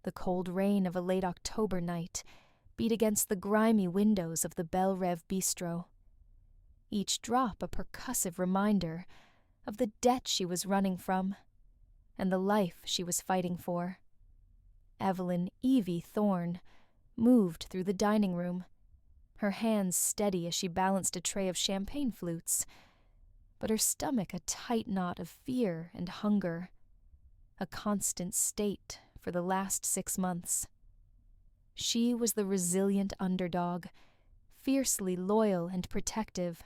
The cold rain of a late October night beat against the grimy windows of the Belle Rêve bistro, each drop a percussive reminder of the debt she was running from and the life she was fighting for. Evelyn Evie Thorne moved through the dining room, her hands steady as she balanced a tray of champagne flutes, but her stomach a tight knot of fear and hunger, a constant state for the last 6 months. She was the resilient underdog, fiercely loyal and protective,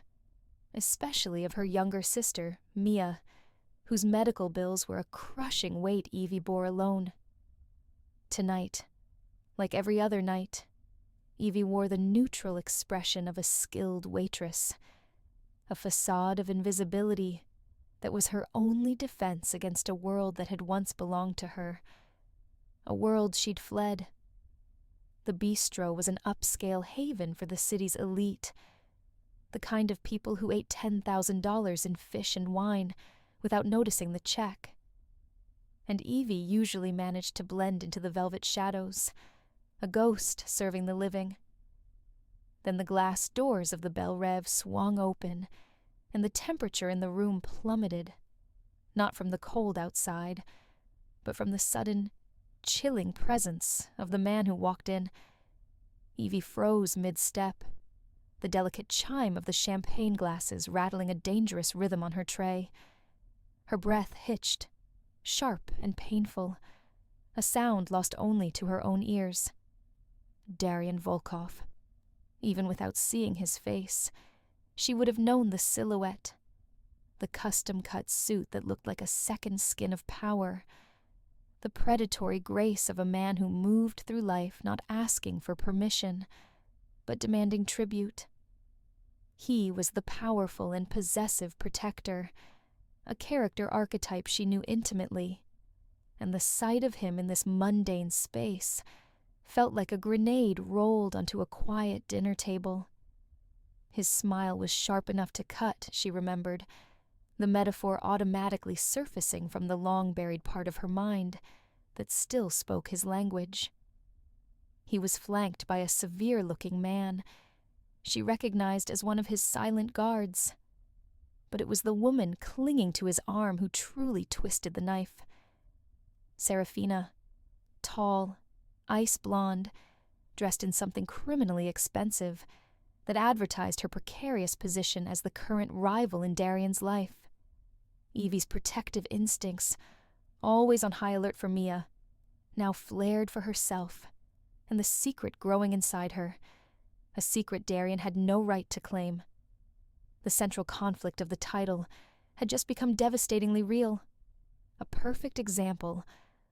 especially of her younger sister, Mia, whose medical bills were a crushing weight Evie bore alone. Tonight, like every other night, Evie wore the neutral expression of a skilled waitress, a facade of invisibility that was her only defense against a world that had once belonged to her, a world she'd fled. The bistro was an upscale haven for the city's elite, the kind of people who ate $10,000 in fish and wine without noticing the check. And Evie usually managed to blend into the velvet shadows, a ghost serving the living. Then the glass doors of the Belle Rêve swung open, and the temperature in the room plummeted, not from the cold outside, but from the sudden, chilling presence of the man who walked in. Evie froze mid-step, the delicate chime of the champagne glasses rattling a dangerous rhythm on her tray. Her breath hitched, sharp and painful, a sound lost only to her own ears. Darian Volkov. Even without seeing his face, she would have known the silhouette, the custom-cut suit that looked like a second skin of power, the predatory grace of a man who moved through life not asking for permission, but demanding tribute. He was the powerful and possessive protector, a character archetype she knew intimately, and the sight of him in this mundane space felt like a grenade rolled onto a quiet dinner table. His smile was sharp enough to cut, she remembered, the metaphor automatically surfacing from the long-buried part of her mind that still spoke his language. He was flanked by a severe-looking man she recognized as one of his silent guards, but it was the woman clinging to his arm who truly twisted the knife. Serafina, tall, ice blonde, dressed in something criminally expensive, that advertised her precarious position as the current rival in Darian's life. Evie's protective instincts, always on high alert for Mia, now flared for herself, and the secret growing inside her, a secret Darian had no right to claim. The central conflict of the title had just become devastatingly real, a perfect example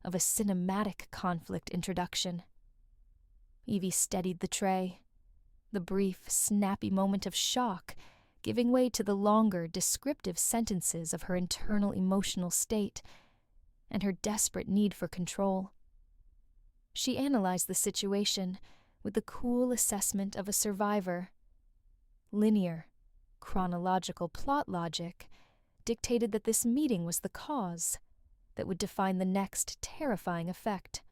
of a cinematic conflict introduction. Evie steadied the tray, the brief, snappy moment of shock giving way to the longer, descriptive sentences of her internal emotional state and her desperate need for control. She analyzed the situation with the cool assessment of a survivor. Linear, chronological plot logic dictated that this meeting was the cause that would define the next terrifying effect.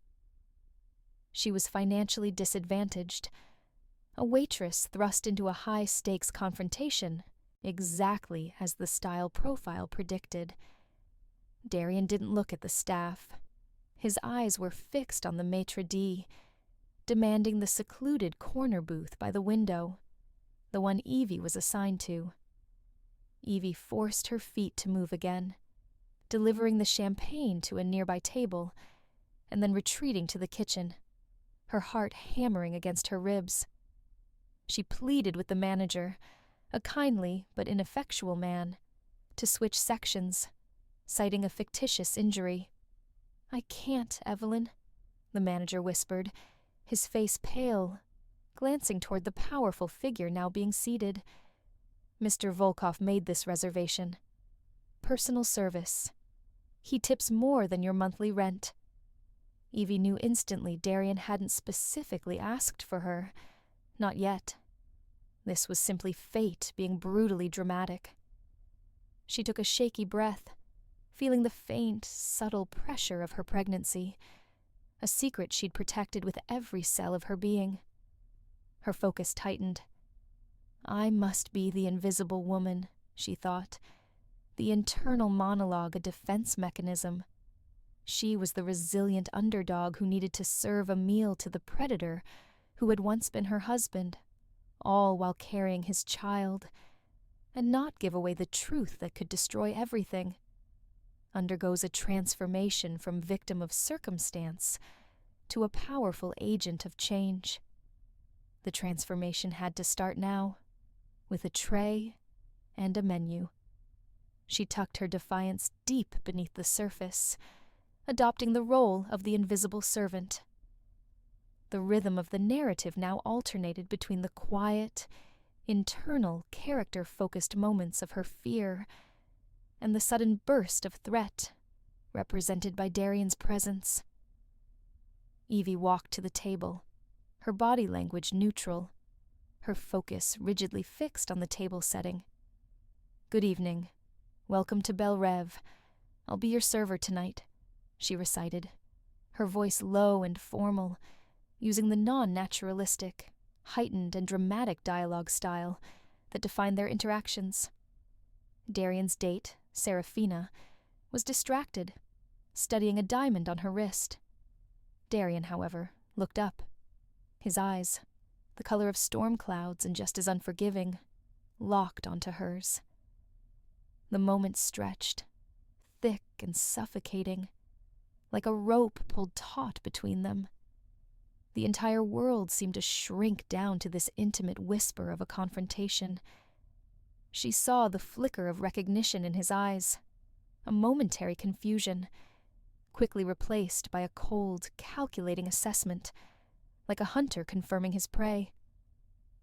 She was financially disadvantaged, a waitress thrust into a high-stakes confrontation, exactly as the style profile predicted. Darian didn't look at the staff. His eyes were fixed on the maitre d', demanding the secluded corner booth by the window, the one Evie was assigned to. Evie forced her feet to move again, delivering the champagne to a nearby table, and then retreating to the kitchen, her heart hammering against her ribs. She pleaded with the manager, a kindly but ineffectual man, to switch sections, citing a fictitious injury. "I can't, Evelyn," the manager whispered, his face pale, glancing toward the powerful figure now being seated. Mr. Volkov made this reservation. Personal service. He tips more than your monthly rent. Evie knew instantly Darian hadn't specifically asked for her. Not yet. This was simply fate being brutally dramatic. She took a shaky breath, feeling the faint, subtle pressure of her pregnancy, a secret she'd protected with every cell of her being. Her focus tightened. I must be the invisible woman, she thought, the internal monologue a defense mechanism. She was the resilient underdog who needed to serve a meal to the predator who had once been her husband, all while carrying his child, and not give away the truth that could destroy everything. Undergoes a transformation from victim of circumstance to a powerful agent of change. The transformation had to start now, with a tray and a menu. She tucked her defiance deep beneath the surface, adopting the role of the invisible servant. The rhythm of the narrative now alternated between the quiet, internal, character-focused moments of her fear and the sudden burst of threat, represented by Darian's presence. Evie walked to the table, her body language neutral, her focus rigidly fixed on the table setting. Good evening. Welcome to Belle Reve. I'll be your server tonight, she recited, her voice low and formal, using the non-naturalistic, heightened and dramatic dialogue style that defined their interactions. Darian's date, Serafina, was distracted, studying a diamond on her wrist. Darian, however, looked up. His eyes, the color of storm clouds and just as unforgiving, locked onto hers. The moment stretched, thick and suffocating, like a rope pulled taut between them. The entire world seemed to shrink down to this intimate whisper of a confrontation. She saw the flicker of recognition in his eyes, a momentary confusion, quickly replaced by a cold, calculating assessment, like a hunter confirming his prey.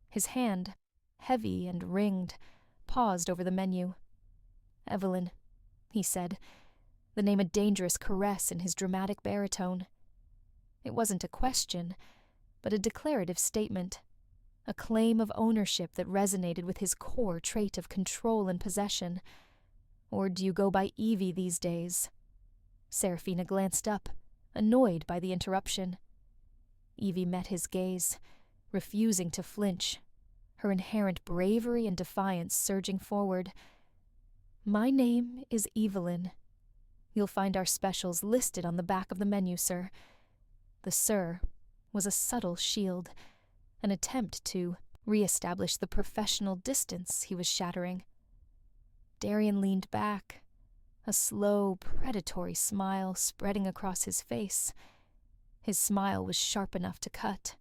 His hand, heavy and ringed, paused over the menu. Evelyn, he said, the name a dangerous caress in his dramatic baritone. It wasn't a question, but a declarative statement, a claim of ownership that resonated with his core trait of control and possession. Or do you go by Evie these days? Serafina glanced up, annoyed by the interruption. Evie met his gaze, refusing to flinch, her inherent bravery and defiance surging forward. My name is Evelyn. You'll find our specials listed on the back of the menu, sir. The sir was a subtle shield, an attempt to re-establish the professional distance he was shattering. Darian leaned back, a slow, predatory smile spreading across his face. His smile was sharp enough to cut,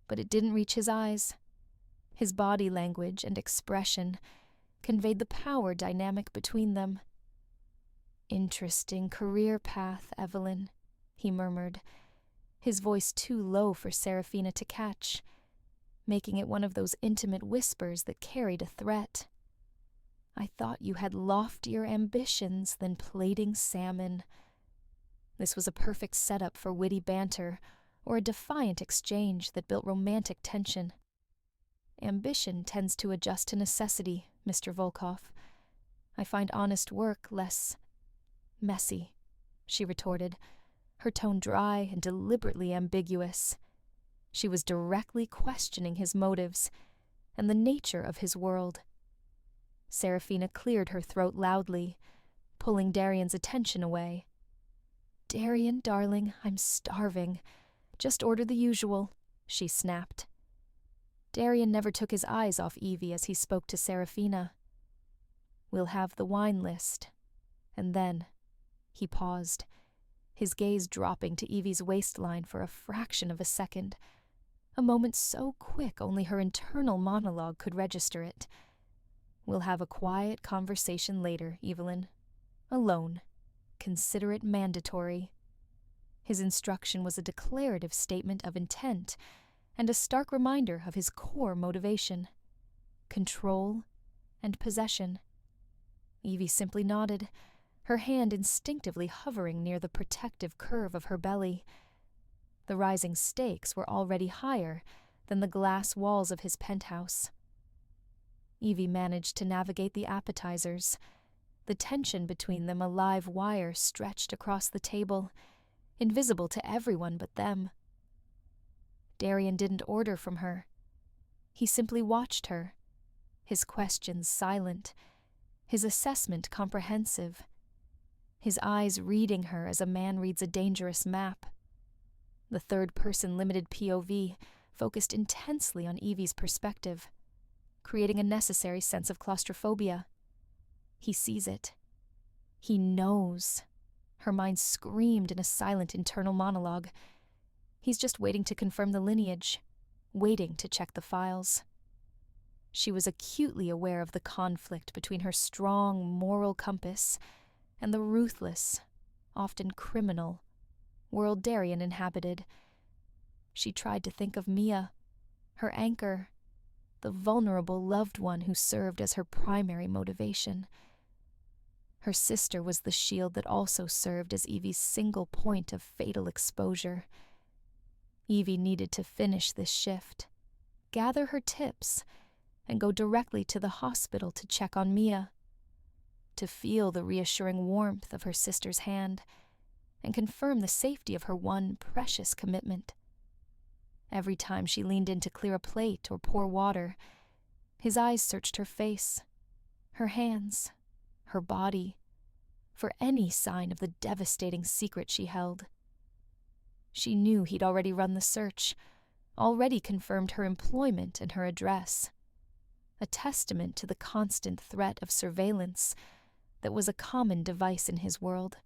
but it didn't reach his eyes. His body language and expression conveyed the power dynamic between them. Interesting career path, Evelyn, he murmured, his voice too low for Serafina to catch, making it one of those intimate whispers that carried a threat. I thought you had loftier ambitions than plating salmon. This was a perfect setup for witty banter or a defiant exchange that built romantic tension. Ambition tends to adjust to necessity, Mr. Volkov. I find honest work less messy, she retorted, her tone dry and deliberately ambiguous. She was directly questioning his motives and the nature of his world. Serafina cleared her throat loudly, pulling Darian's attention away. Darian, darling, I'm starving. Just order the usual, she snapped. Darian never took his eyes off Evie as he spoke to Serafina. We'll have the wine list. And then, he paused, his gaze dropping to Evie's waistline for a fraction of a second, a moment so quick only her internal monologue could register it. We'll have a quiet conversation later, Evelyn. Alone. Consider it mandatory. His instruction was a declarative statement of intent and a stark reminder of his core motivation: control and possession. Evie simply nodded, her hand instinctively hovering near the protective curve of her belly. The rising stakes were already higher than the glass walls of his penthouse. Evie managed to navigate the appetizers, the tension between them a live wire stretched across the table, invisible to everyone but them. Darian didn't order from her. He simply watched her, his questions silent, his assessment comprehensive, his eyes reading her as a man reads a dangerous map. The third-person limited POV focused intensely on Evie's perspective, creating a necessary sense of claustrophobia. He sees it. He knows. Her mind screamed in a silent internal monologue. He's just waiting to confirm the lineage, waiting to check the files. She was acutely aware of the conflict between her strong moral compass and the ruthless, often criminal, world Darian inhabited. She tried to think of Mia, her anchor, the vulnerable loved one who served as her primary motivation. Her sister was the shield that also served as Evie's single point of fatal exposure. Evie needed to finish this shift, gather her tips, and go directly to the hospital to check on Mia, to feel the reassuring warmth of her sister's hand, and confirm the safety of her one precious commitment. Every time she leaned in to clear a plate or pour water, his eyes searched her face, her hands, her body, for any sign of the devastating secret she held. She knew he'd already run the search, already confirmed her employment and her address, a testament to the constant threat of surveillance that was a common device in his world.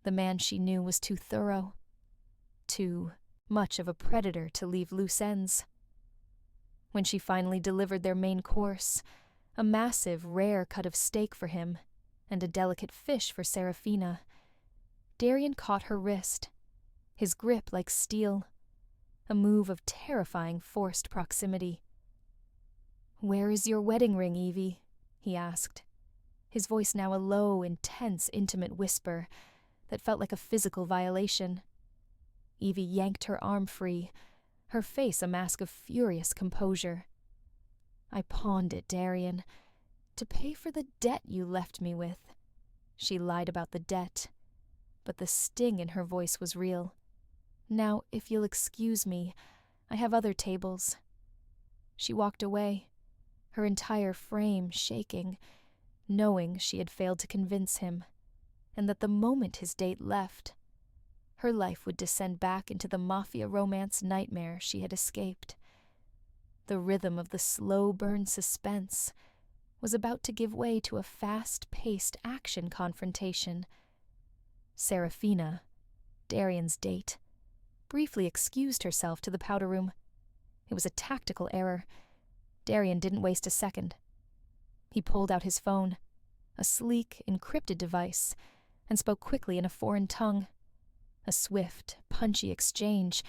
The man she knew was too thorough, too much of a predator to leave loose ends. When she finally delivered their main course, a massive, rare cut of steak for him and a delicate fish for Serafina, Darian caught her wrist, his grip like steel, a move of terrifying forced proximity. "Where is your wedding ring, Evie?" he asked, his voice now a low, intense, intimate whisper that felt like a physical violation. Evie yanked her arm free, her face a mask of furious composure. "I pawned it, Darian, to pay for the debt you left me with." She lied about the debt, but the sting in her voice was real. "Now, if you'll excuse me, I have other tables." She walked away, her entire frame shaking, knowing she had failed to convince him, and that the moment his date left, her life would descend back into the mafia romance nightmare she had escaped. The rhythm of the slow-burn suspense was about to give way to a fast-paced action confrontation. Serafina, Darian's date, briefly excused herself to the powder room. It was a tactical error. Darian didn't waste a second. He pulled out his phone, a sleek, encrypted device, and spoke quickly in a foreign tongue. A swift, punchy exchange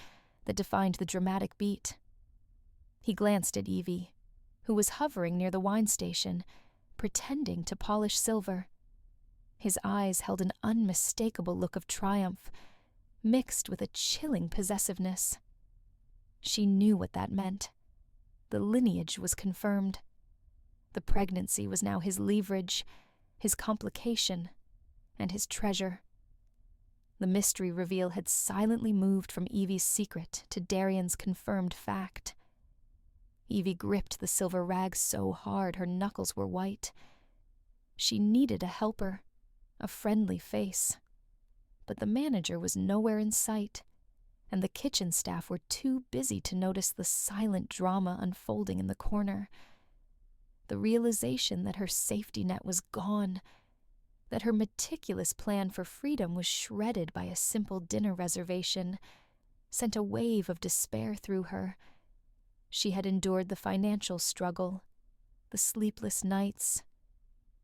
that defined the dramatic beat. He glanced at Evie, who was hovering near the wine station, pretending to polish silver. His eyes held an unmistakable look of triumph, mixed with a chilling possessiveness. She knew what that meant. The lineage was confirmed. The pregnancy was now his leverage, his complication, and his treasure. The mystery reveal had silently moved from Evie's secret to Darian's confirmed fact. Evie gripped the silver rag so hard her knuckles were white. She needed a helper, a friendly face. But the manager was nowhere in sight, and the kitchen staff were too busy to notice the silent drama unfolding in the corner. The realization that her safety net was gone, that her meticulous plan for freedom was shredded by a simple dinner reservation, sent a wave of despair through her. She had endured the financial struggle, the sleepless nights,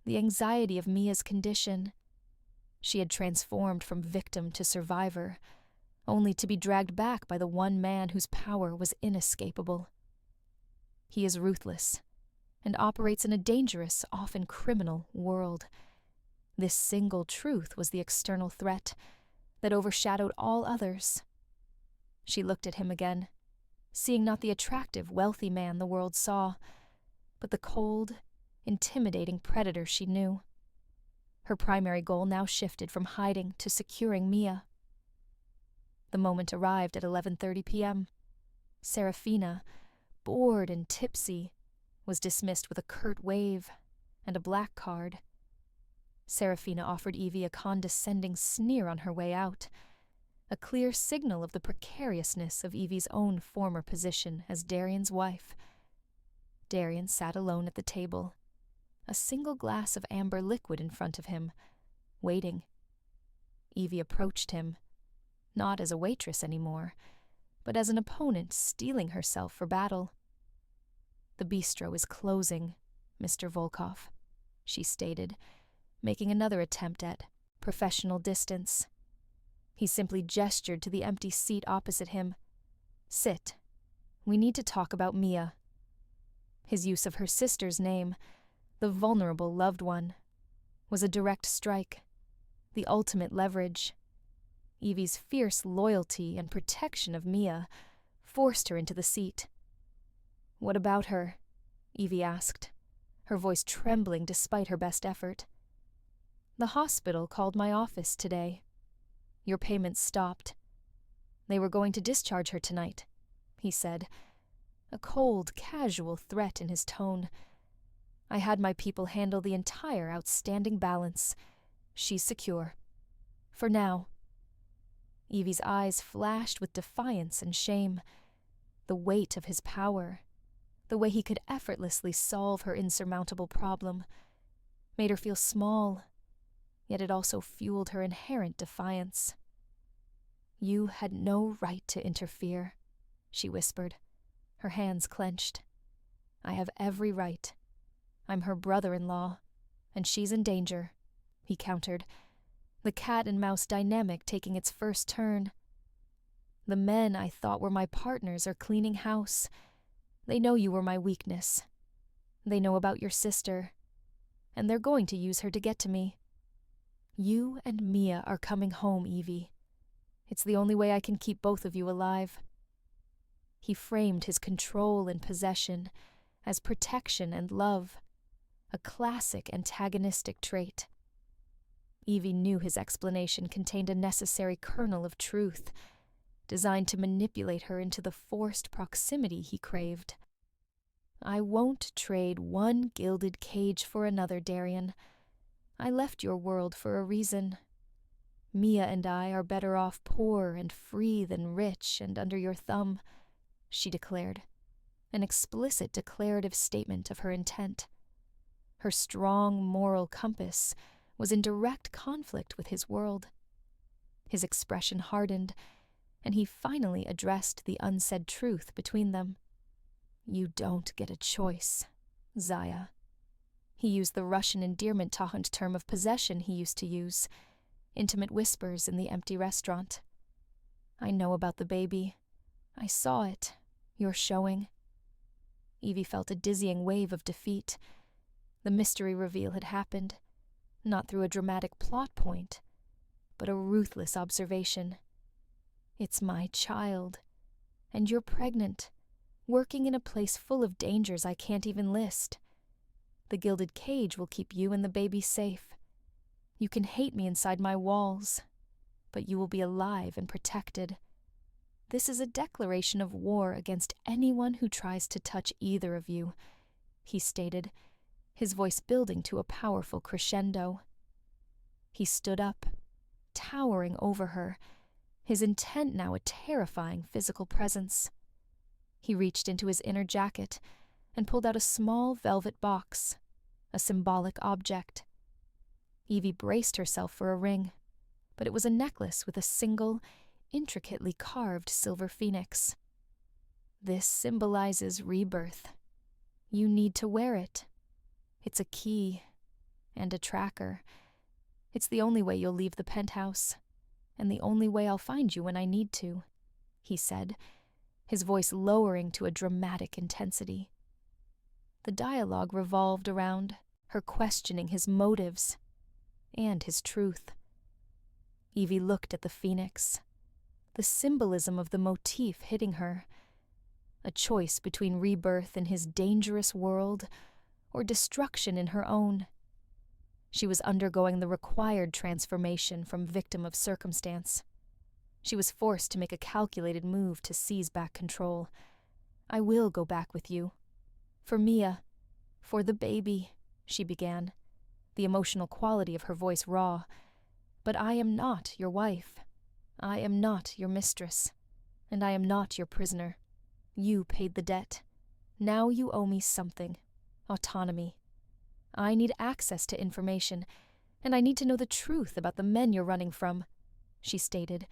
the anxiety of Mia's condition. She had transformed from victim to survivor, only to be dragged back by the one man whose power was inescapable. He is ruthless, and operates in a dangerous, often criminal, world. This single truth was the external threat that overshadowed all others. She looked at him again, seeing not the attractive, wealthy man the world saw, but the cold, intimidating predator she knew. Her primary goal now shifted from hiding to securing Mia. The moment arrived at 11:30 p.m. Serafina, bored and tipsy, was dismissed with a curt wave and a black card. Serafina offered Evie a condescending sneer on her way out, a clear signal of the precariousness of Evie's own former position as Darian's wife. Darian sat alone at the table, a single glass of amber liquid in front of him, waiting. Evie approached him, not as a waitress anymore, but as an opponent steeling herself for battle. "The bistro is closing, Mr. Volkov," she stated, making another attempt at professional distance. He simply gestured to the empty seat opposite him. "Sit. We need to talk about Mia." His use of her sister's name, the vulnerable loved one, was a direct strike, the ultimate leverage. Evie's fierce loyalty and protection of Mia forced her into the seat. "What about her?" Evie asked, her voice trembling despite her best effort. "The hospital called my office today. Your payments stopped. They were going to discharge her tonight," he said, a cold, casual threat in his tone. "I had my people handle the entire outstanding balance. She's secure. For now." Evie's eyes flashed with defiance and shame. The weight of his power, the way he could effortlessly solve her insurmountable problem, made her feel small, yet it also fueled her inherent defiance. "You had no right to interfere," she whispered, her hands clenched. "I have every right. I'm her brother-in-law, and she's in danger," he countered, the cat-and-mouse dynamic taking its first turn. "The men I thought were my partners are cleaning house. They know you were my weakness. They know about your sister, and they're going to use her to get to me. You and Mia are coming home, Evie. It's the only way I can keep both of you alive." He framed his control and possession as protection and love, a classic antagonistic trait. Evie knew his explanation contained a necessary kernel of truth, designed to manipulate her into the forced proximity he craved. "I won't trade one gilded cage for another, Darian. I left your world for a reason. Mia and I are better off poor and free than rich and under your thumb," she declared, an explicit declarative statement of her intent. Her strong moral compass was in direct conflict with his world. His expression hardened, and he finally addressed the unsaid truth between them. "You don't get a choice, Zaya." He used the Russian endearment taunt term of possession he used to use, intimate whispers in the empty restaurant. "I know about the baby. I saw it. You're showing." Evie felt a dizzying wave of defeat. The mystery reveal had happened, not through a dramatic plot point, but a ruthless observation. "It's my child, and you're pregnant, working in a place full of dangers I can't even list. The gilded cage will keep you and the baby safe. You can hate me inside my walls, but you will be alive and protected. This is a declaration of war against anyone who tries to touch either of you," he stated, his voice building to a powerful crescendo. He stood up, towering over her, his intent now a terrifying physical presence. He reached into his inner jacket and pulled out a small velvet box, a symbolic object. Evie braced herself for a ring, but it was a necklace with a single, intricately carved silver phoenix. "This symbolizes rebirth. You need to wear it. It's a key and a tracker. It's the only way you'll leave the penthouse, and the only way I'll find you when I need to," he said, his voice lowering to a dramatic intensity. The dialogue revolved around her questioning his motives and his truth. Evie looked at the phoenix, the symbolism of the motif hitting her. A choice between rebirth in his dangerous world or destruction in her own. She was undergoing the required transformation from victim of circumstance. She was forced to make a calculated move to seize back control. "I will go back with you. For Mia. For the baby," she began, the emotional quality of her voice raw. "But I am not your wife. I am not your mistress. And I am not your prisoner. You paid the debt. Now you owe me something. Autonomy. I need access to information, and I need to know the truth about the men you're running from," she stated,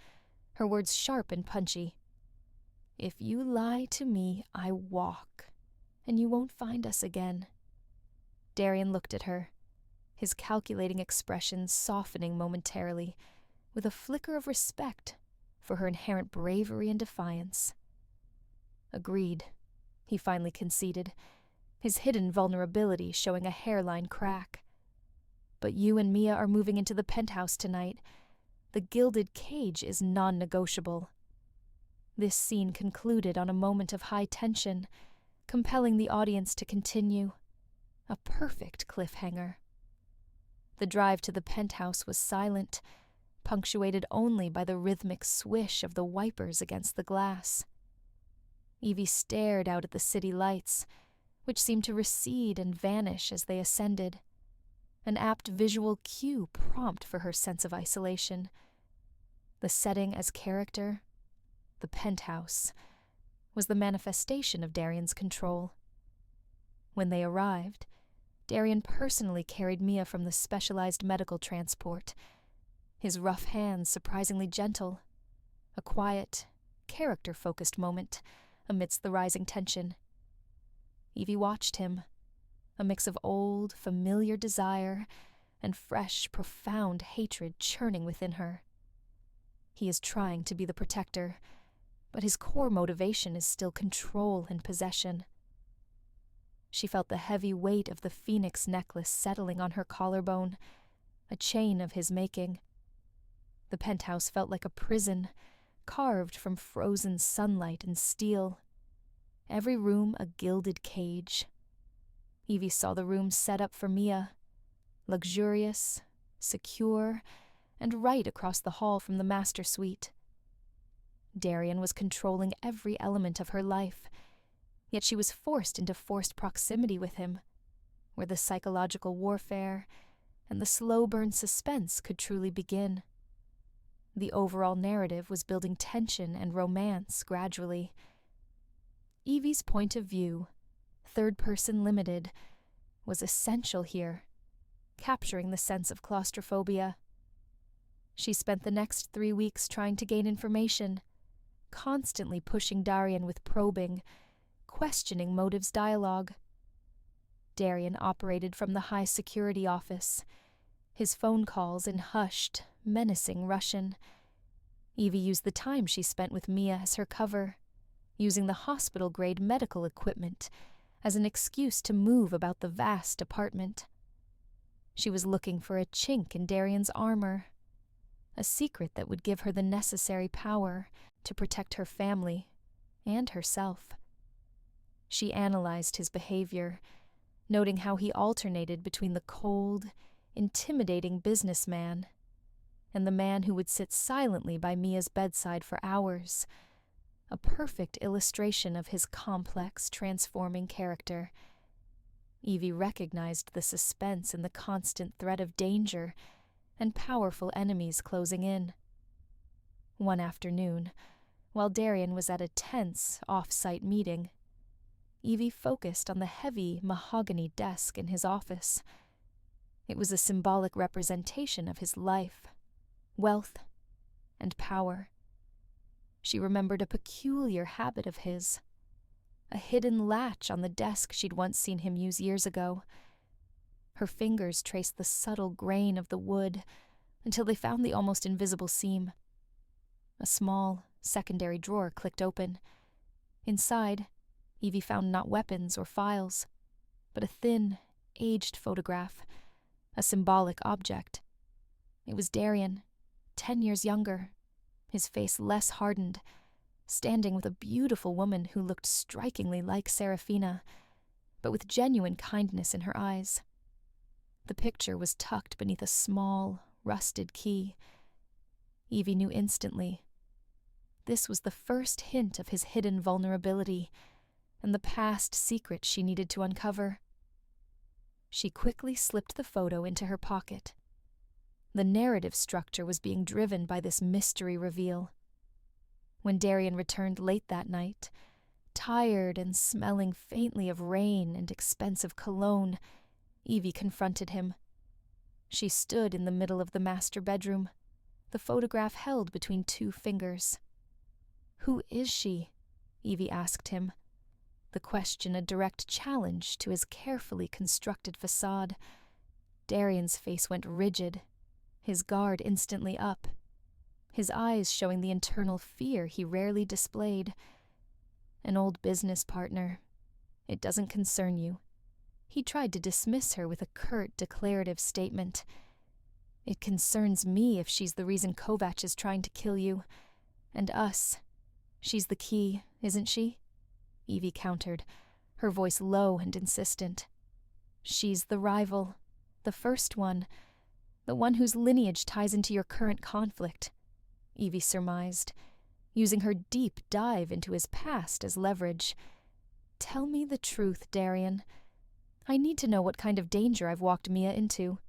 her words sharp and punchy. "If you lie to me, I walk, and you won't find us again." Darian looked at her, his calculating expression softening momentarily, with a flicker of respect for her inherent bravery and defiance. "Agreed," he finally conceded, his hidden vulnerability showing a hairline crack. "But you and Mia are moving into the penthouse tonight. The gilded cage is non-negotiable." This scene concluded on a moment of high tension, compelling the audience to continue. A perfect cliffhanger. The drive to the penthouse was silent, punctuated only by the rhythmic swish of the wipers against the glass. Evie stared out at the city lights, which seemed to recede and vanish as they ascended, an apt visual cue prompt for her sense of isolation. The setting as character, the penthouse, was the manifestation of Darian's control. When they arrived, Darian personally carried Mia from the specialized medical transport, his rough hands surprisingly gentle, a quiet, character-focused moment amidst the rising tension. Evie watched him, a mix of old, familiar desire and fresh, profound hatred churning within her. He is trying to be the protector, but his core motivation is still control and possession. She felt the heavy weight of the phoenix necklace settling on her collarbone, a chain of his making. The penthouse felt like a prison, carved from frozen sunlight and steel. Every room a gilded cage. Evie saw the room set up for Mia, luxurious, secure, and right across the hall from the master suite. Darian was controlling every element of her life, yet she was forced into forced proximity with him, where the psychological warfare and the slow-burn suspense could truly begin. The overall narrative was building tension and romance gradually. Evie's point of view, third-person limited, was essential here, capturing the sense of claustrophobia. She spent the next 3 weeks trying to gain information, constantly pushing Darian with probing, questioning motives dialogue. Darian operated from the high-security office, his phone calls in hushed, menacing Russian. Evie used the time she spent with Mia as her cover, using the hospital-grade medical equipment as an excuse to move about the vast apartment. She was looking for a chink in Darian's armor, a secret that would give her the necessary power to protect her family and herself. She analyzed his behavior, noting how he alternated between the cold, intimidating businessman and the man who would sit silently by Mia's bedside for hours, a perfect illustration of his complex, transforming character. Evie recognized the suspense in the constant threat of danger and powerful enemies closing in. One afternoon, while Darian was at a tense, off-site meeting, Evie focused on the heavy mahogany desk in his office. It was a symbolic representation of his life, wealth, and power. She remembered a peculiar habit of his, a hidden latch on the desk she'd once seen him use years ago. Her fingers traced the subtle grain of the wood until they found the almost invisible seam. A small, secondary drawer clicked open. Inside, Evie found not weapons or files, but a thin, aged photograph, a symbolic object. It was Darian, 10 years younger, his face less hardened, standing with a beautiful woman who looked strikingly like Serafina, but with genuine kindness in her eyes. The picture was tucked beneath a small, rusted key. Evie knew instantly this was the first hint of his hidden vulnerability and the past secret she needed to uncover. She quickly slipped the photo into her pocket. The narrative structure was being driven by this mystery reveal. When Darian returned late that night, tired and smelling faintly of rain and expensive cologne, Evie confronted him. She stood in the middle of the master bedroom, the photograph held between 2 fingers. "Who is she?" Evie asked him, the question a direct challenge to his carefully constructed facade. Darian's face went rigid, his guard instantly up, his eyes showing the internal fear he rarely displayed. "An old business partner. It doesn't concern you." He tried to dismiss her with a curt, declarative statement. "It concerns me if she's the reason Kovac is trying to kill you. And us. She's the key, isn't she?" Evie countered, her voice low and insistent. "She's the rival. The first one. The one whose lineage ties into your current conflict," Evie surmised, using her deep dive into his past as leverage. "Tell me the truth, Darian. I need to know what kind of danger I've walked Mia into."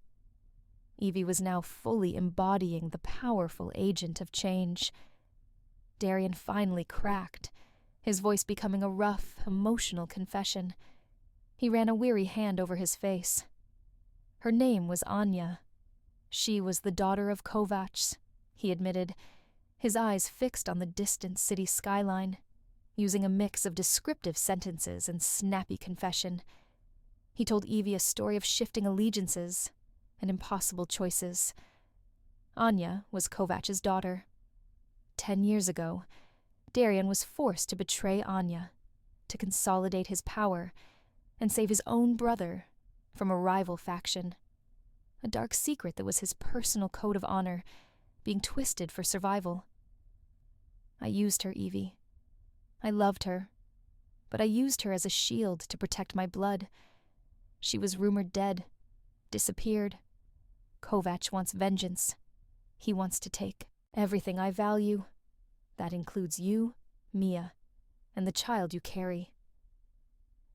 Evie was now fully embodying the powerful agent of change. Darian finally cracked, his voice becoming a rough, emotional confession. He ran a weary hand over his face. Her name was Anya. She was the daughter of Kovacs, he admitted, his eyes fixed on the distant city skyline, using a mix of descriptive sentences and snappy confession. He told Evie a story of shifting allegiances and impossible choices. Anya was Kovac's daughter. 10 years ago, Darian was forced to betray Anya, to consolidate his power and save his own brother from a rival faction. A dark secret that was his personal code of honor, being twisted for survival. "I used her, Evie. I loved her, but I used her as a shield to protect my blood. She was rumored dead, disappeared. Kovac wants vengeance. He wants to take everything I value. That includes you, Mia, and the child you carry."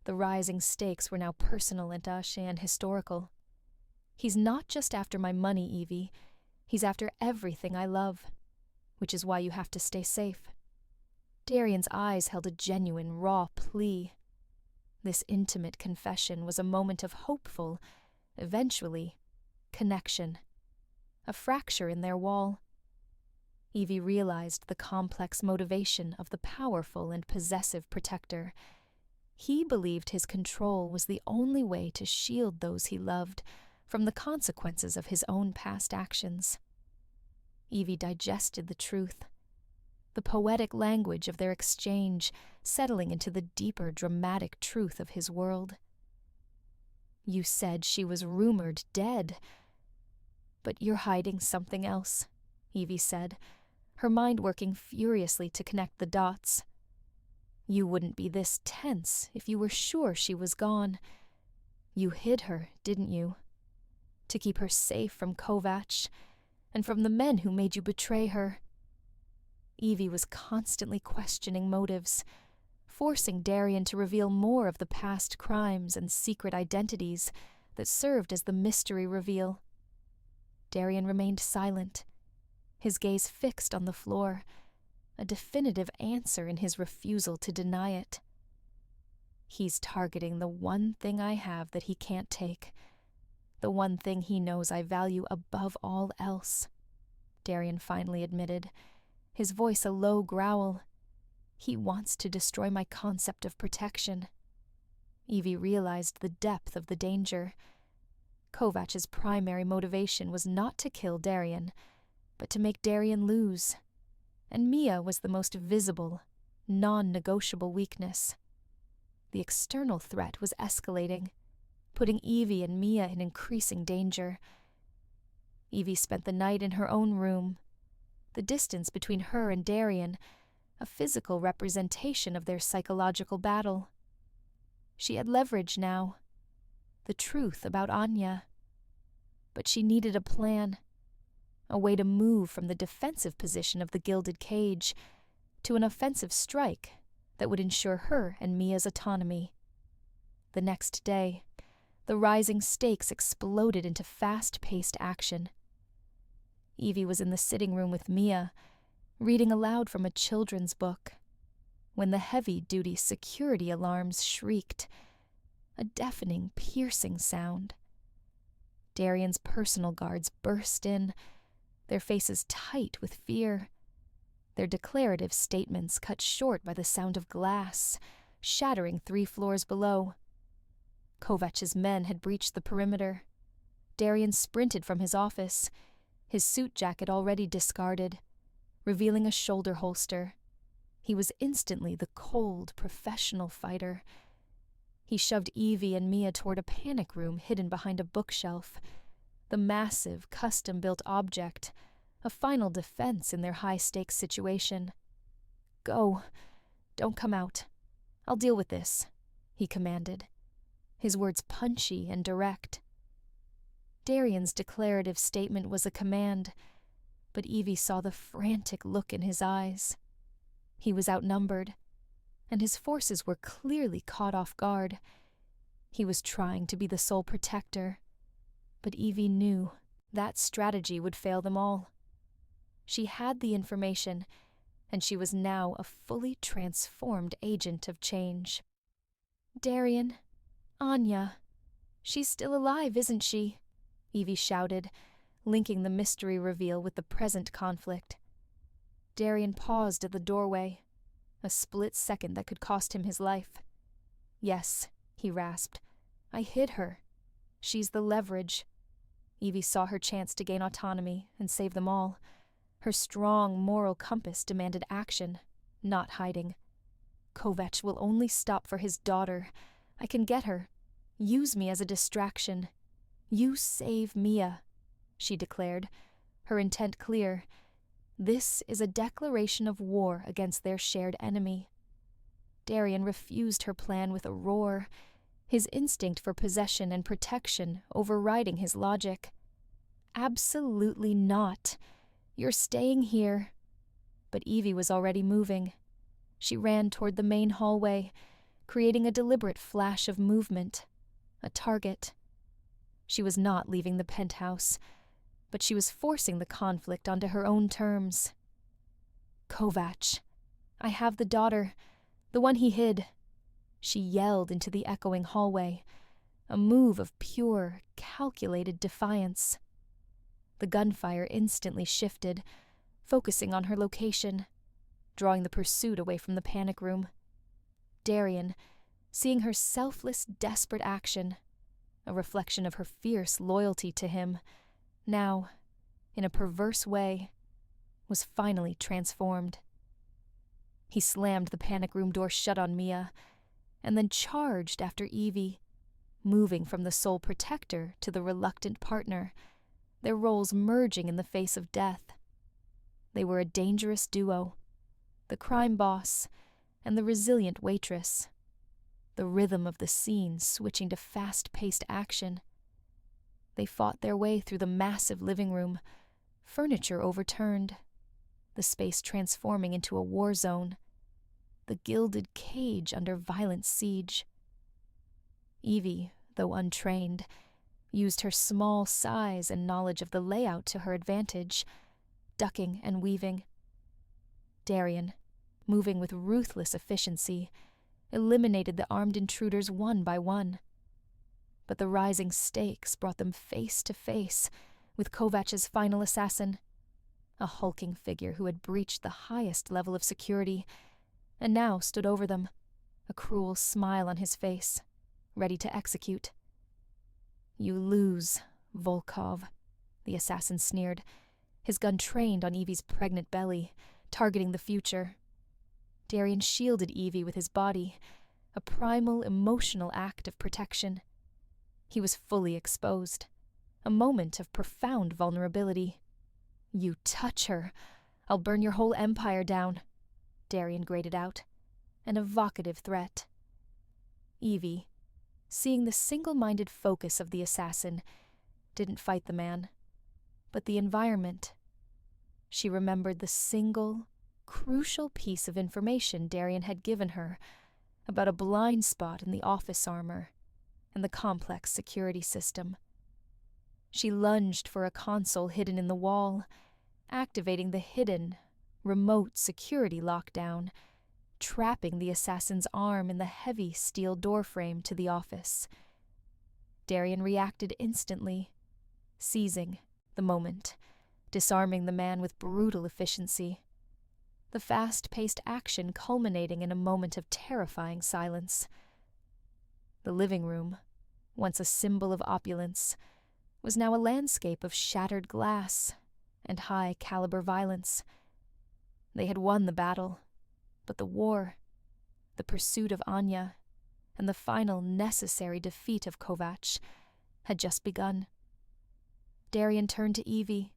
The rising stakes were now personal and historical. "He's not just after my money, Evie. He's after everything I love, which is why you have to stay safe." Darian's eyes held a genuine, raw plea. This intimate confession was a moment of hopeful, eventually, connection. A fracture in their wall. Evie realized the complex motivation of the powerful and possessive protector. He believed his control was the only way to shield those he loved from the consequences of his own past actions. Evie digested the truth, the poetic language of their exchange settling into the deeper, dramatic truth of his world. "You said she was rumored dead. But you're hiding something else," Evie said, her mind working furiously to connect the dots. "You wouldn't be this tense if you were sure she was gone. You hid her, didn't you? To keep her safe from Kovac and from the men who made you betray her." Evie was constantly questioning motives, forcing Darian to reveal more of the past crimes and secret identities that served as the mystery reveal. Darian remained silent, his gaze fixed on the floor, a definitive answer in his refusal to deny it. "He's targeting the one thing I have that he can't take, the one thing he knows I value above all else," Darian finally admitted, his voice a low growl. "He wants to destroy my concept of protection." Evie realized the depth of the danger. Kovac's primary motivation was not to kill Darian, but to make Darian lose. And Mia was the most visible, non-negotiable weakness. The external threat was escalating, putting Evie and Mia in increasing danger. Evie spent the night in her own room, the distance between her and Darian a physical representation of their psychological battle. She had leverage now, the truth about Anya. But she needed a plan, a way to move from the defensive position of the gilded cage to an offensive strike that would ensure her and Mia's autonomy. The next day, the rising stakes exploded into fast-paced action. Evie was in the sitting room with Mia, reading aloud from a children's book, when the heavy-duty security alarms shrieked, a deafening, piercing sound. Darian's personal guards burst in, their faces tight with fear, their declarative statements cut short by the sound of glass, shattering 3 floors below. Kovach's men had breached the perimeter. Darian sprinted from his office, his suit jacket already discarded, revealing a shoulder holster. He was instantly the cold, professional fighter. He shoved Evie and Mia toward a panic room hidden behind a bookshelf, the massive, custom-built object, a final defense in their high-stakes situation. "Go. Don't come out. I'll deal with this," he commanded, his words punchy and direct. Darian's declarative statement was a command, but Evie saw the frantic look in his eyes. He was outnumbered, and his forces were clearly caught off guard. He was trying to be the sole protector, but Evie knew that strategy would fail them all. She had the information, and she was now a fully transformed agent of change. "Darian, Anya, she's still alive, isn't she?" Evie shouted, linking the mystery reveal with the present conflict. Darian paused at the doorway, a split second that could cost him his life. "Yes," he rasped. "I hid her. She's the leverage." Evie saw her chance to gain autonomy and save them all. Her strong moral compass demanded action, not hiding. "Kovach will only stop for his daughter. I can get her. Use me as a distraction. You save Mia," she declared, her intent clear. This is a declaration of war against their shared enemy. Darian refused her plan with a roar, his instinct for possession and protection overriding his logic. "Absolutely not. You're staying here." But Evie was already moving. She ran toward the main hallway, creating a deliberate flash of movement, a target. She was not leaving the penthouse, but she was forcing the conflict onto her own terms. "Kovach, I have the daughter, the one he hid," she yelled into the echoing hallway, a move of pure, calculated defiance. The gunfire instantly shifted, focusing on her location, drawing the pursuit away from the panic room. Darian, seeing her selfless, desperate action, a reflection of her fierce loyalty to him, now, in a perverse way, was finally transformed. He slammed the panic room door shut on Mia, and then charged after Evie, moving from the sole protector to the reluctant partner, their roles merging in the face of death. They were a dangerous duo, the crime boss and the resilient waitress, the rhythm of the scene switching to fast-paced action. They fought their way through the massive living room, furniture overturned, the space transforming into a war zone, the gilded cage under violent siege. Evie, though untrained, used her small size and knowledge of the layout to her advantage, ducking and weaving. Darian, moving with ruthless efficiency, eliminated the armed intruders one by one. But the rising stakes brought them face to face with Kovach's final assassin, a hulking figure who had breached the highest level of security and now stood over them, a cruel smile on his face, ready to execute. "You lose, Volkov," the assassin sneered, his gun trained on Evie's pregnant belly, targeting the future. Darian shielded Evie with his body, a primal, emotional act of protection. He was fully exposed, a moment of profound vulnerability. "You touch her, I'll burn your whole empire down," Darian grated out, an evocative threat. Evie, seeing the single-minded focus of the assassin, didn't fight the man, but the environment. She remembered the single, crucial piece of information Darian had given her about a blind spot in the office armor and the complex security system. She lunged for a console hidden in the wall, activating the hidden, remote security lockdown, trapping the assassin's arm in the heavy steel doorframe to the office. Darian reacted instantly, seizing the moment, disarming the man with brutal efficiency. The fast-paced action culminating in a moment of terrifying silence. The living room, once a symbol of opulence, was now a landscape of shattered glass and high-caliber violence. They had won the battle, but the war, the pursuit of Anya, and the final necessary defeat of Kovac had just begun. Darian turned to Evie,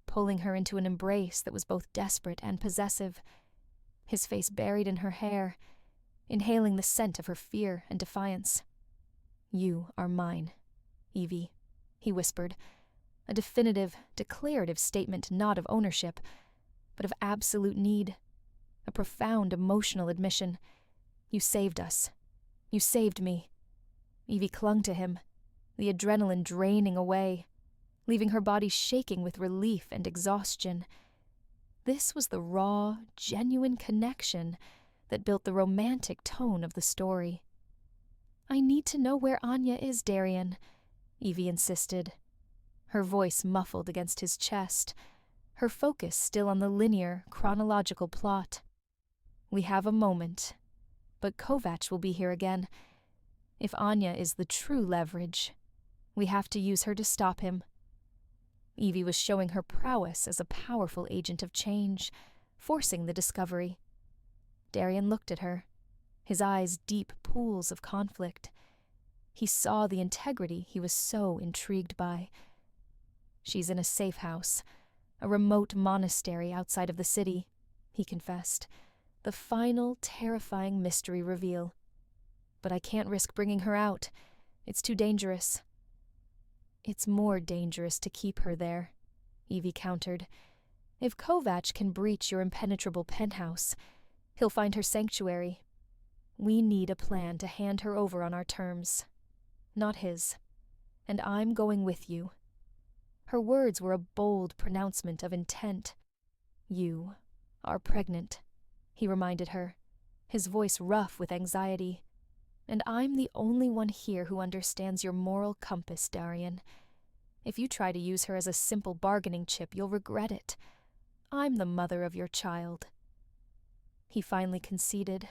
pulling her into an embrace that was both desperate and possessive, his face buried in her hair, inhaling the scent of her fear and defiance. "You are mine, Evie," he whispered, a definitive, declarative statement not of ownership, but of absolute need, a profound emotional admission. "You saved us. You saved me." Evie clung to him, the adrenaline draining away, leaving her body shaking with relief and exhaustion. This was the raw, genuine connection that built the romantic tone of the story. "I need to know where Anya is, Darian," Evie insisted, her voice muffled against his chest, her focus still on the linear, chronological plot. "We have a moment, but Kovac will be here again. If Anya is the true leverage, we have to use her to stop him." Evie was showing her prowess as a powerful agent of change, forcing the discovery. Darian looked at her, his eyes deep pools of conflict. He saw the integrity he was so intrigued by. "She's in a safe house, a remote monastery outside of the city," he confessed, the final terrifying mystery reveal. "But I can't risk bringing her out. It's too dangerous." "It's more dangerous to keep her there," Evie countered. "If Kovac can breach your impenetrable penthouse, he'll find her sanctuary. We need a plan to hand her over on our terms, not his. And I'm going with you." Her words were a bold pronouncement of intent. "You are pregnant," he reminded her, his voice rough with anxiety. "And I'm the only one here who understands your moral compass, Darian. If you try to use her as a simple bargaining chip, you'll regret it. I'm the mother of your child." He finally conceded,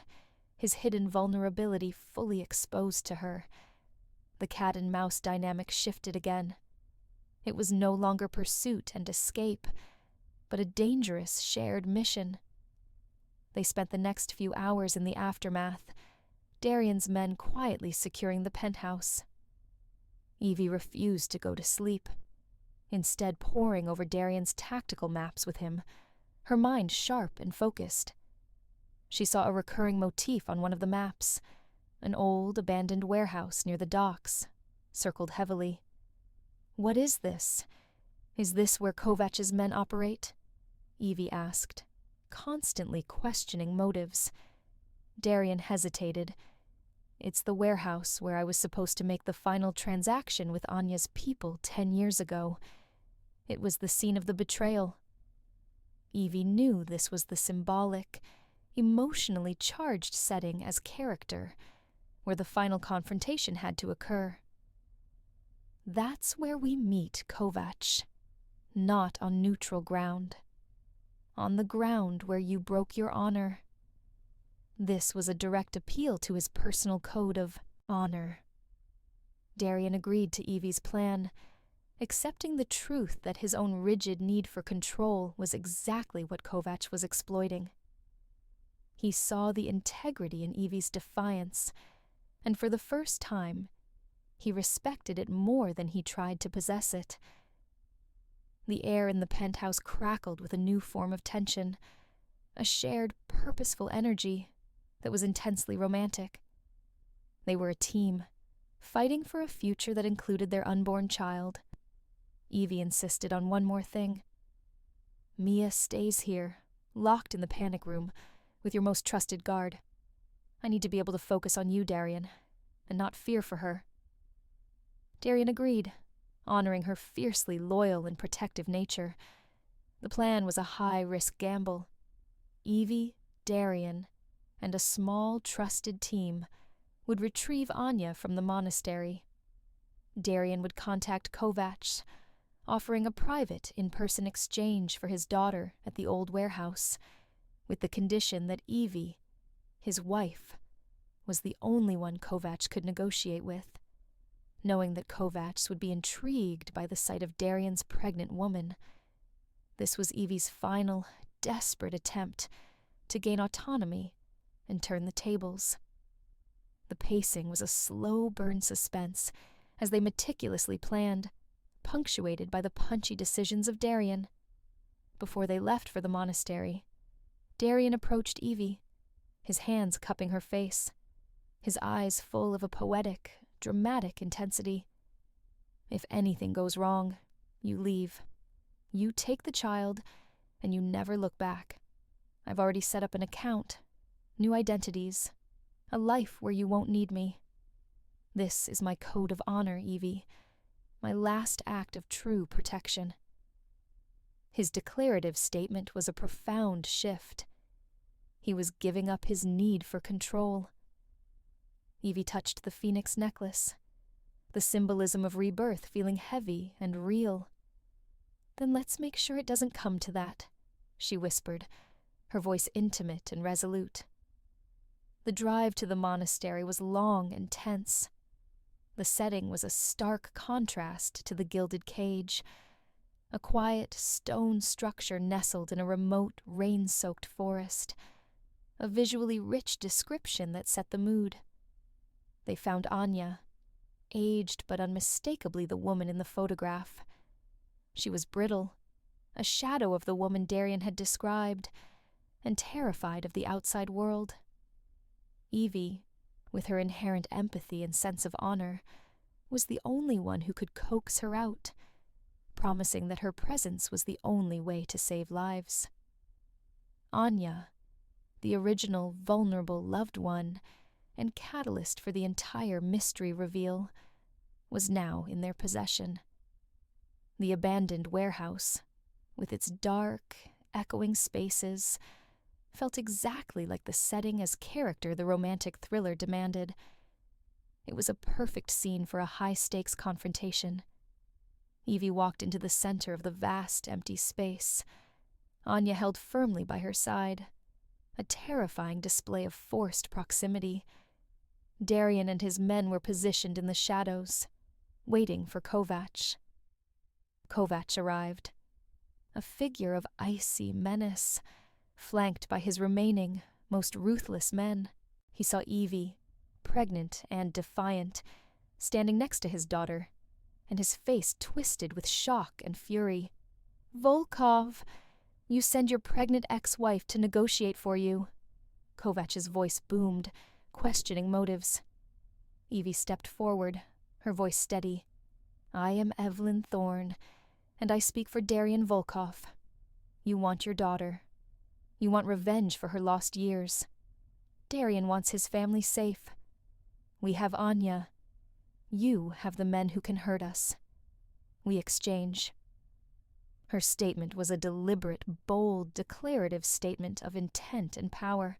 his hidden vulnerability fully exposed to her. The cat-and-mouse dynamic shifted again. It was no longer pursuit and escape, but a dangerous shared mission. They spent the next few hours in the aftermath, Darian's men quietly securing the penthouse. Evie refused to go to sleep, instead poring over Darian's tactical maps with him, her mind sharp and focused. She saw a recurring motif on one of the maps, an old, abandoned warehouse near the docks, circled heavily. "What is this? Is this where Kovac's men operate?" Evie asked, constantly questioning motives. Darian hesitated. "It's the warehouse where I was supposed to make the final transaction with Anya's people 10 years ago. It was the scene of the betrayal." Evie knew this was the symbolic, emotionally charged setting as character, where the final confrontation had to occur. "That's where we meet Kovac, not on neutral ground. On the ground where you broke your honor." This was a direct appeal to his personal code of honor. Darian agreed to Evie's plan, accepting the truth that his own rigid need for control was exactly what Kovac was exploiting. He saw the integrity in Evie's defiance, and for the first time, he respected it more than he tried to possess it. The air in the penthouse crackled with a new form of tension, a shared, purposeful energy that was intensely romantic. They were a team, fighting for a future that included their unborn child. Evie insisted on one more thing. "Mia stays here, locked in the panic room, with your most trusted guard. I need to be able to focus on you, Darian, and not fear for her." Darian agreed, honoring her fiercely loyal and protective nature. The plan was a high-risk gamble. Evie, Darian, and a small, trusted team would retrieve Anya from the monastery. Darian would contact Kovacs, offering a private, in-person exchange for his daughter at the old warehouse, with the condition that Evie, his wife, was the only one Kovacs could negotiate with. Knowing that Kovacs would be intrigued by the sight of Darian's pregnant woman, this was Evie's final, desperate attempt to gain autonomy and turn the tables. The pacing was a slow-burn suspense as they meticulously planned, punctuated by the punchy decisions of Darian. Before they left for the monastery, Darian approached Evie, his hands cupping her face, his eyes full of a poetic, dramatic intensity. "If anything goes wrong, you leave. You take the child, and you never look back. I've already set up an account, new identities, a life where you won't need me. This is my code of honor, Evie, my last act of true protection." His declarative statement was a profound shift. He was giving up his need for control. Evie touched the phoenix necklace, the symbolism of rebirth feeling heavy and real. "Then let's make sure it doesn't come to that," she whispered, her voice intimate and resolute. The drive to the monastery was long and tense. The setting was a stark contrast to the gilded cage, a quiet stone structure nestled in a remote, rain-soaked forest, a visually rich description that set the mood. They found Anya, aged but unmistakably the woman in the photograph. She was brittle, a shadow of the woman Darian had described, and terrified of the outside world. Evie, with her inherent empathy and sense of honor, was the only one who could coax her out, promising that her presence was the only way to save lives. Anya, the original vulnerable loved one, and catalyst for the entire mystery reveal, was now in their possession. The abandoned warehouse, with its dark, echoing spaces, felt exactly like the setting as character the romantic thriller demanded. It was a perfect scene for a high-stakes confrontation. Evie walked into the center of the vast, empty space. Anya held firmly by her side, a terrifying display of forced proximity. Darian and his men were positioned in the shadows, waiting for Kovacs. Kovacs arrived, a figure of icy menace, flanked by his remaining, most ruthless men. He saw Evie, pregnant and defiant, standing next to his daughter, and his face twisted with shock and fury. "Volkov, you send your pregnant ex-wife to negotiate for you." Kovacs' voice boomed, questioning motives. Evie stepped forward, her voice steady. "I am Evelyn Thorne, and I speak for Darian Volkov. You want your daughter. You want revenge for her lost years. Darian wants his family safe. We have Anya. You have the men who can hurt us. We exchange." Her statement was a deliberate, bold, declarative statement of intent and power.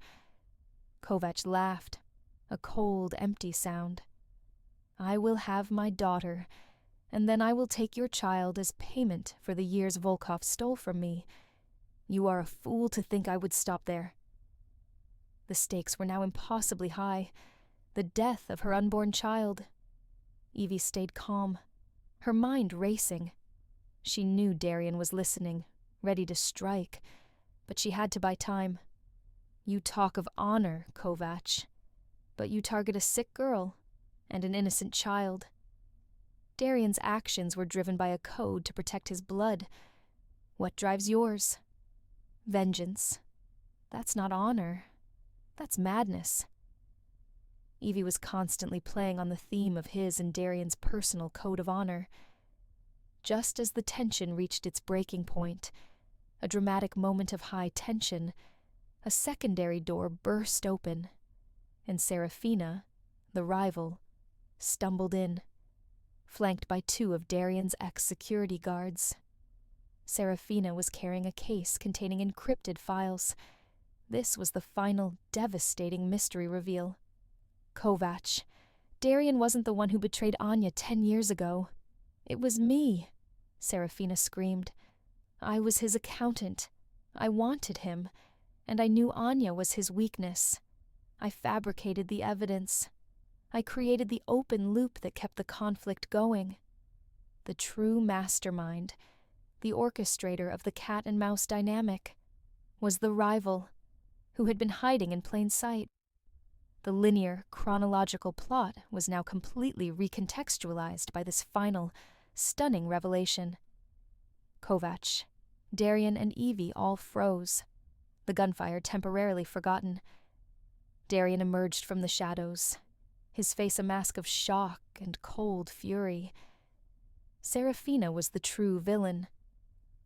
Kovacs laughed, a cold, empty sound. "I will have my daughter, and then I will take your child as payment for the years Volkov stole from me. You are a fool to think I would stop there." The stakes were now impossibly high. The death of her unborn child. Evie stayed calm, her mind racing. She knew Darian was listening, ready to strike, but she had to buy time. "You talk of honor, Kovacs, but you target a sick girl and an innocent child." Darian's actions were driven by a code to protect his blood. What drives yours? Vengeance. That's not honor. That's madness. Evie was constantly playing on the theme of his and Darian's personal code of honor. Just as the tension reached its breaking point, a dramatic moment of high tension, a secondary door burst open, and Serafina, the rival, stumbled in, flanked by two of Darian's ex-security guards. Serafina was carrying a case containing encrypted files. This was the final, devastating mystery reveal. Kovac. Darian wasn't the one who betrayed Anya 10 years ago. It was me, Serafina screamed. I was his accountant. I wanted him, and I knew Anya was his weakness. I fabricated the evidence. I created the open loop that kept the conflict going. The true mastermind, the orchestrator of the cat-and-mouse dynamic, was the rival, who had been hiding in plain sight. The linear, chronological plot was now completely recontextualized by this final, stunning revelation. Kovac, Darian, and Evie all froze, the gunfire temporarily forgotten. Darian emerged from the shadows, his face a mask of shock and cold fury. Serafina was the true villain,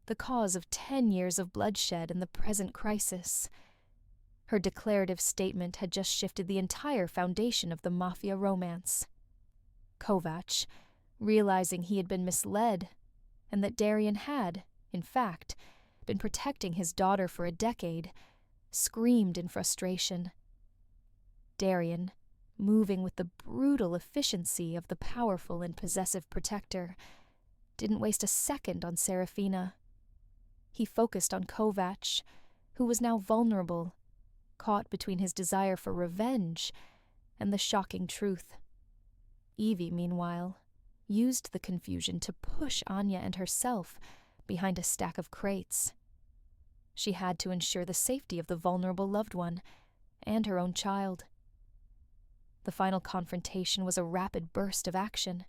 the cause of 10 years of bloodshed and the present crisis. Her declarative statement had just shifted the entire foundation of the mafia romance. Kovac, realizing he had been misled, and that Darian had, in fact, been protecting his daughter for a decade, screamed in frustration. Darian, moving with the brutal efficiency of the powerful and possessive protector, didn't waste a second on Serafina. He focused on Kovac, who was now vulnerable, caught between his desire for revenge and the shocking truth. Evie, meanwhile, used the confusion to push Anya and herself behind a stack of crates. She had to ensure the safety of the vulnerable loved one and her own child. The final confrontation was a rapid burst of action.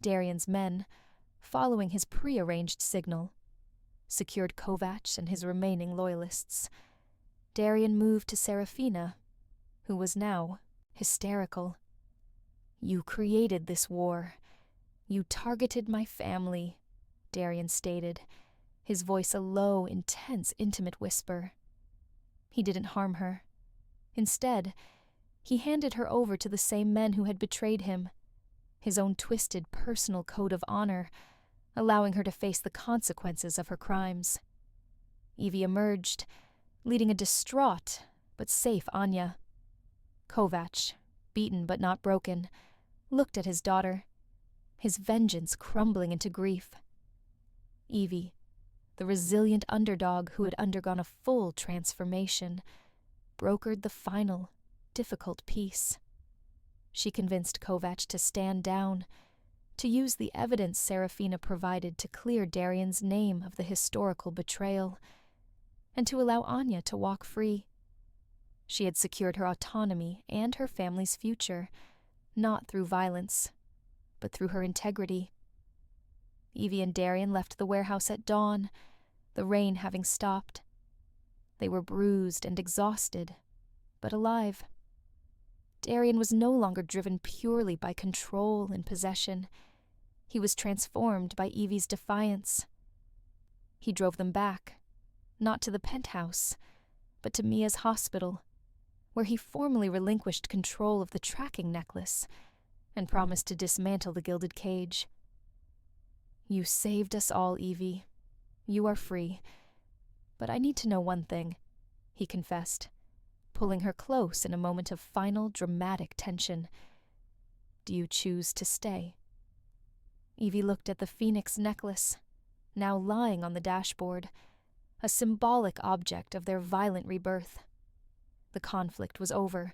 Darian's men, following his pre-arranged signal, secured Kovac and his remaining loyalists. Darian moved to Serafina, who was now hysterical. You created this war. You targeted my family, Darian stated, his voice a low, intense, intimate whisper. He didn't harm her. Instead, he handed her over to the same men who had betrayed him, his own twisted personal code of honor, allowing her to face the consequences of her crimes. Evie emerged, leading a distraught but safe Anya. Kovac, beaten but not broken, looked at his daughter, his vengeance crumbling into grief. Evie, the resilient underdog who had undergone a full transformation, brokered the final, difficult peace. She convinced Kovac to stand down, to use the evidence Serafina provided to clear Darian's name of the historical betrayal, and to allow Anya to walk free. She had secured her autonomy and her family's future, not through violence, but through her integrity. Evie and Darian left the warehouse at dawn, the rain having stopped. They were bruised and exhausted, but alive. Darian was no longer driven purely by control and possession. He was transformed by Evie's defiance. He drove them back, not to the penthouse, but to Mia's hospital, where he formally relinquished control of the tracking necklace and promised to dismantle the gilded cage. You saved us all, Evie. You are free. But I need to know one thing, he confessed, pulling her close in a moment of final dramatic tension. Do you choose to stay? Evie looked at the phoenix necklace, now lying on the dashboard, a symbolic object of their violent rebirth. The conflict was over,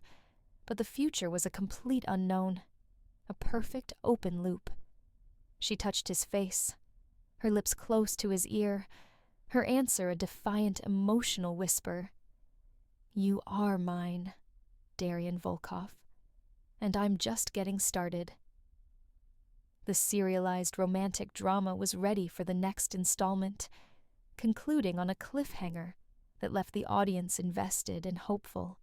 but the future was a complete unknown, a perfect open loop. She touched his face, her lips close to his ear, her answer a defiant, emotional whisper. You are mine, Darian Volkov, and I'm just getting started. The serialized romantic drama was ready for the next installment, concluding on a cliffhanger that left the audience invested and hopeful.